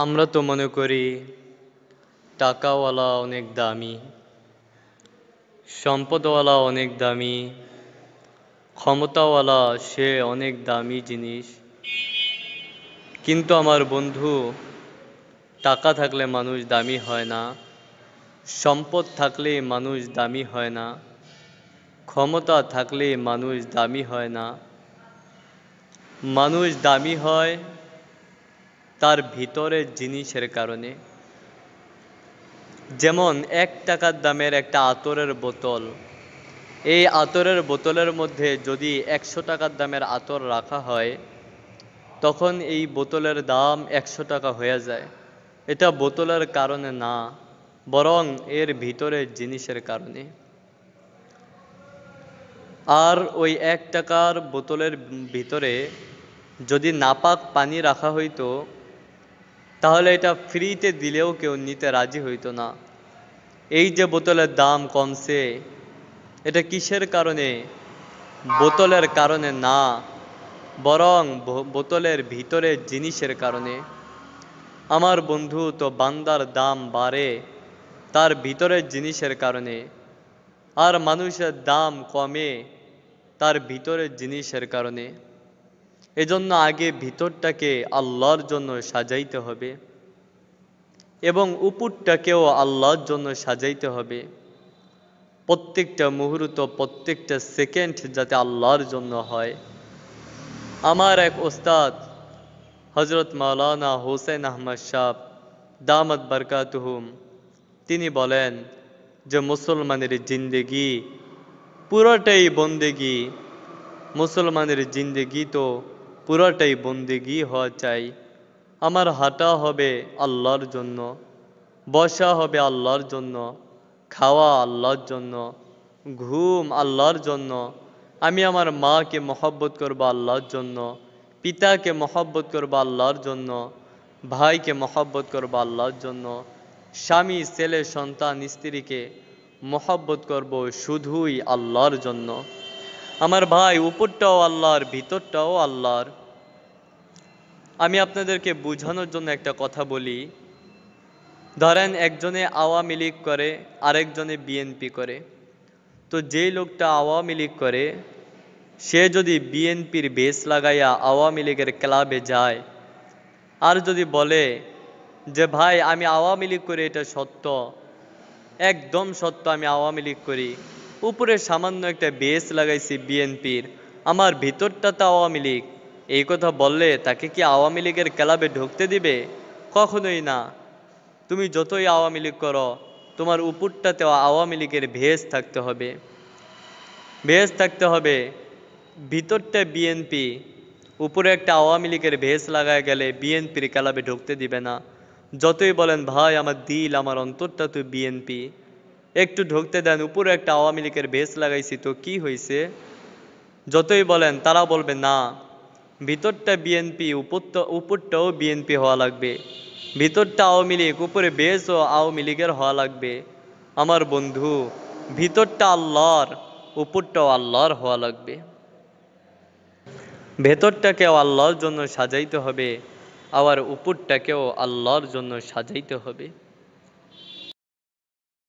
আমরা তো মনে করি টাকাওয়ালা অনেক দামি, সম্পদওয়ালা অনেক দামি, ক্ষমতাওয়ালা সে অনেক দামি জিনিস। কিন্তু আমার বন্ধু, টাকা থাকলে মানুষ দামি হয় না, সম্পদ থাকলে মানুষ দামি হয় না, ক্ষমতা থাকলে মানুষ দামি হয় না। মানুষ দামি হয় তার ভিতরের জিনিসের কারণে। যেমন 1 টাকার দামের একটা আতরের বোতল, এই আতরের বোতলের মধ্যে যদি 100 টাকার দামের আতর রাখা হয়, তখন এই বোতলের দাম 100 টাকা হয়ে যায়। এটা বোতলের কারণে না, বরং এর ভিতরের জিনিসের কারণে। আর ওই 1 টাকার বোতলের ভিতরে যদি নাপাক পানি রাখা হইতো, তাহলে এটা ফ্রিতে দিলেও কেউ নিতে রাজি হইতো না। এই যে বোতলের দাম কমছে, এটা কিসের কারণে? বোতলের কারণে না, বরং বোতলের ভিতরের জিনিসের কারণে। আমার বন্ধু, তো বান্দার দাম বাড়ে তার ভিতরের জিনিসের কারণে, আর মানুষের দাম কমে তার ভিতরের জিনিসের কারণে। এজন্য আগে ভিতরটাকে আল্লাহর জন্য সাজাইতে হবে এবং উপরটাকেও আল্লাহর জন্য সাজাইতে হবে। প্রত্যেকটা মুহূর্ত, প্রত্যেকটা সেকেন্ড যাতে আল্লাহর জন্য হয়। আমার এক ওস্তাদ হজরত মাওলানা হোসেন আহমদ সাহ দামত বরকাতুহুম, তিনি বলেন যে মুসলমানের জিন্দেগি পুরোটাই বন্দেগি। মুসলমানের জিন্দেগি তো পুরোটাই বন্দেগি হওয়া চাই। আমার হাঁটা হবে আল্লাহর জন্য, বসা হবে আল্লাহর জন্য, খাওয়া আল্লাহর জন্য, ঘুম আল্লাহর জন্য। আমি আমার মাকে মহব্বত করব আল্লাহর জন্য, পিতাকে মহব্বত করব আল্লাহর জন্য, ভাইকে মহব্বত করব আল্লাহর জন্য, স্বামী, ছেলে, সন্তান, স্ত্রীকে মহব্বত করব শুধুই আল্লাহর জন্য। আমার ভাই, উপরটাও আল্লাহর, ভিতরটাও আল্লাহর। আমি আপনাদেরকে বোঝানোর জন্য একটা কথা বলি। ধরেন একজনে আওয়ামী লীগ করে, আরেকজনে বিএনপি করে। তো যেই লোকটা আওয়ামী লীগ করে, সে যদি বিএনপির বেশ লাগাইয়া আওয়ামী লীগের ক্লাবে যায়, আর যদি বলে যে ভাই আমি আওয়ামী লীগ করি, এটা সত্য, একদম সত্য, আমি আওয়ামী লীগ করি, উপরে সামান্য একটা বেশ লাগাইছি বিএনপির, আমার ভিতরটা তো আওয়ামী লীগ, এই কথা বললে তাকে কি আওয়ামী লীগের ক্লাবে ঢুকতে দিবে? কখনোই না। তুমি যতই আওয়ামী লীগ করো, তোমার উপরটাতেও আওয়ামী লীগের ভেস থাকতে হবে, ভেস থাকতে হবে। ভিতরটা বিএনপি, উপরে একটা আওয়ামী লীগের ভেস লাগায় গেলে বিএনপির ক্লাবে ঢুকতে দিবে না। যতই বলেন ভাই আমার দিল, আমার অন্তরটা তো বিএনপি, একটু ঢুকতে দেন, উপরে একটা আওয়ামী লীগের ভেস লাগাইছি তো কি হয়েছে? যতই বলেন তারা বলবে না, ভিতরটা বিএনপি, উপরটাও বিএনপি হওয়া লাগবে, ভিতরটা আওয়ামী লীগ, উপরে বেশও আওয়ামী লীগের হওয়া লাগবে। আমার বন্ধু, ভিতরটা আল্লাহর, উপরটাও আল্লাহর হওয়া লাগবে। ভেতরটাকেও আল্লাহর জন্য সাজাইতে হবে, আবার উপরটাকেও আল্লাহর জন্য সাজাইতে হবে।